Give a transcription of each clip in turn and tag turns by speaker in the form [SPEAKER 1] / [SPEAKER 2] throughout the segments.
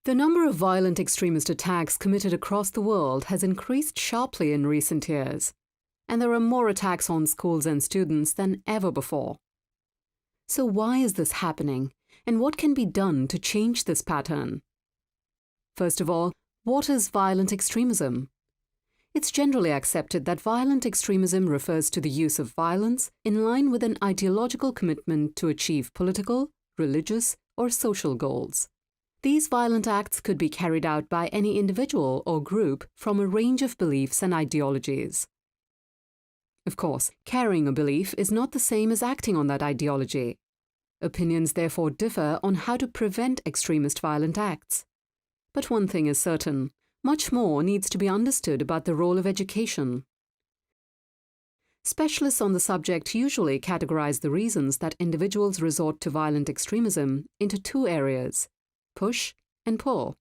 [SPEAKER 1] The number of violent extremist attacks committed across the world has increased sharply in recent years, and there are more attacks on schools and students than ever before. So why is this happening, and what can be done to change this pattern? First of all, what is violent extremism? It's generally accepted that violent extremism refers to the use of violence in line with an ideological commitment to achieve political, religious, or social goals. These violent acts could be carried out by any individual or group from a range of beliefs and ideologies. Of course, carrying a belief is not the same as acting on that ideology. Opinions therefore differ on how to prevent extremist violent acts. But one thing is certain: much more needs to be understood about the role of education. Specialists on the subject usually categorize the reasons that individuals resort to violent extremism into two areas: push and pull.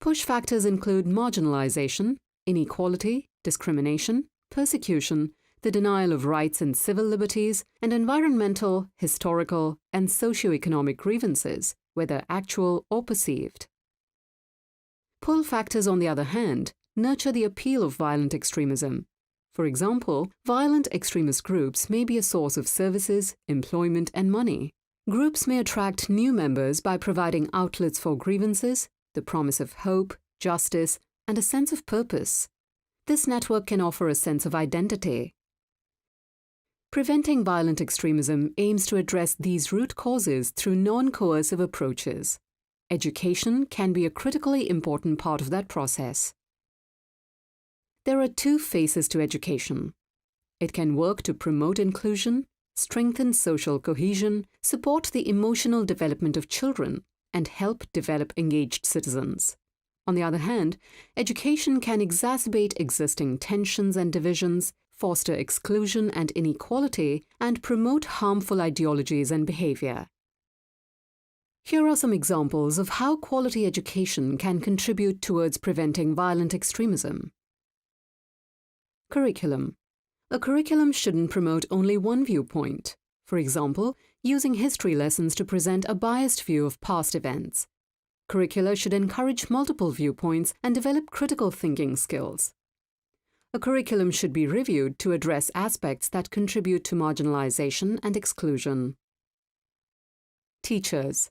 [SPEAKER 1] Push factors include marginalization, inequality, discrimination, persecution, the denial of rights and civil liberties, and environmental, historical, and socio-economic grievances, whether actual or perceived. Pull factors, on the other hand, nurture the appeal of violent extremism. For example, violent extremist groups may be a source of services, employment, and money. Groups may attract new members by providing outlets for grievances, the promise of hope, justice, and a sense of purpose. This network can offer a sense of identity. Preventing violent extremism aims to address these root causes through non-coercive approaches. Education can be a critically important part of that process. There are two phases to education. It can work to promote inclusion, strengthen social cohesion, support the emotional development of children, and help develop engaged citizens. On the other hand, education can exacerbate existing tensions and divisions, foster exclusion and inequality, and promote harmful ideologies and behavior. Here are some examples of how quality education can contribute towards preventing violent extremism. Curriculum. A curriculum shouldn't promote only one viewpoint. For example, using history lessons to present a biased view of past events. Curricula should encourage multiple viewpoints and develop critical thinking skills. A curriculum should be reviewed to address aspects that contribute to marginalization and exclusion. Teachers.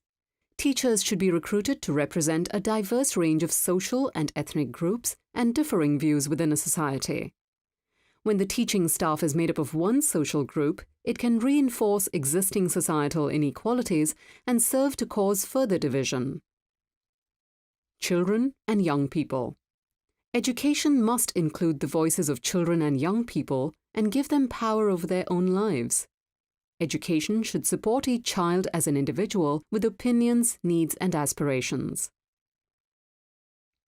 [SPEAKER 1] Teachers should be recruited to represent a diverse range of social and ethnic groups and differing views within a society. When the teaching staff is made up of one social group, it can reinforce existing societal inequalities and serve to cause further division. Children and young people. Education must include the voices of children and young people and give them power over their own lives. Education should support each child as an individual with opinions, needs, and aspirations.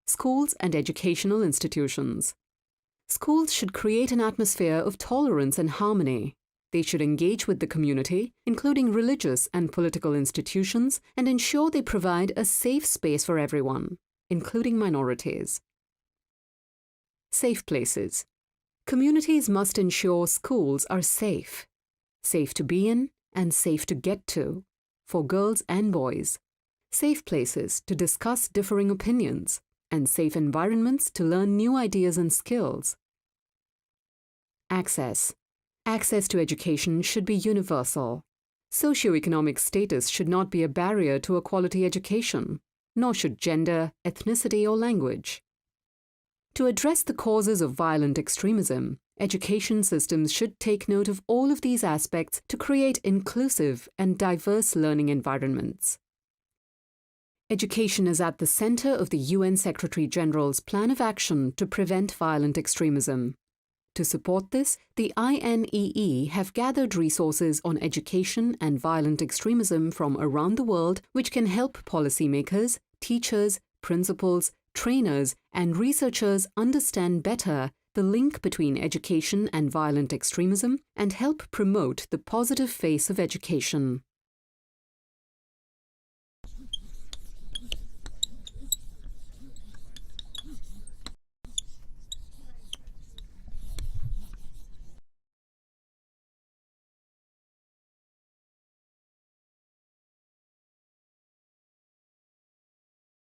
[SPEAKER 1] Schools and educational institutions. Schools should create an atmosphere of tolerance and harmony. They should engage with the community, including religious and political institutions, and ensure they provide a safe space for everyone, including minorities. Safe places. Communities must ensure schools are safe. Safe to be in and safe to get to, for girls and boys. Safe places to discuss differing opinions, and safe environments to learn new ideas and skills. Access. Access to education should be universal. Socioeconomic status should not be a barrier to a quality education, nor should gender, ethnicity, or language. To address the causes of violent extremism, education systems should take note of all of these aspects to create inclusive and diverse learning environments. Education is at the center of the UN Secretary-General's Plan of Action to prevent violent extremism. To support this, the INEE have gathered resources on education and violent extremism from around the world, which can help policymakers, teachers, principals, trainers, and researchers understand better the link between education and violent extremism and help promote the positive face of education.